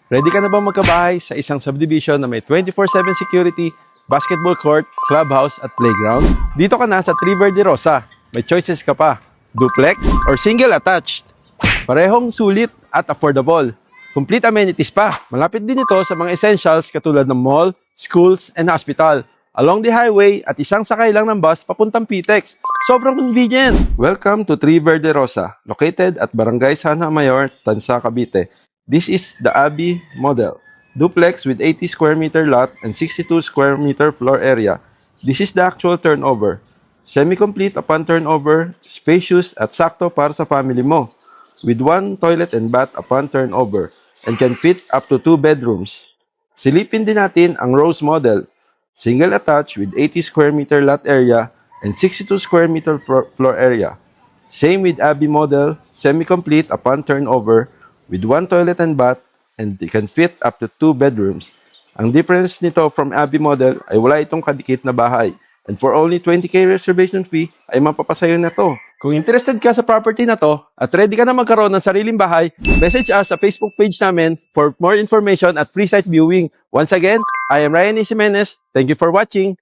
Ready ka na ba magkabahay sa isang subdivision na may 24/7 security, basketball court, clubhouse at playground? Dito ka na sa Tree Verde Rosa. May choices ka pa, duplex or single attached. Parehong sulit at affordable. Complete amenities pa. Malapit din ito sa mga essentials katulad ng mall, schools, and hospital. Along the highway at isang sakay lang ng bus papuntang PTEX. Sobrang convenient! Welcome to Tree Verde Rosa, located at Barangay Sana Mayor, Tansa, Cavite. This is the Abbey model. Duplex with 80 square meter lot and 62 square meter floor area. This is the actual turnover. Semi-complete upon turnover, spacious at sakto para sa family mo. With one toilet and bath upon turnover and can fit up to 2 bedrooms. Silipin din natin ang Rose model. Single attached with 80 square meter lot area and 62 square meter floor area. Same with Abbey model, semi-complete upon turnover with one toilet and bath and it can fit up to 2 bedrooms. Ang difference nito from Abbey model ay wala itong kadikit na bahay. And for only 20K reservation fee ay mapapasayo na to. Kung interested ka sa property na to at ready ka na magkaroon ng sariling bahay, message us sa Facebook page namin for more information at free site viewing. Once again, I am Ryan Jimenez. Thank you for watching.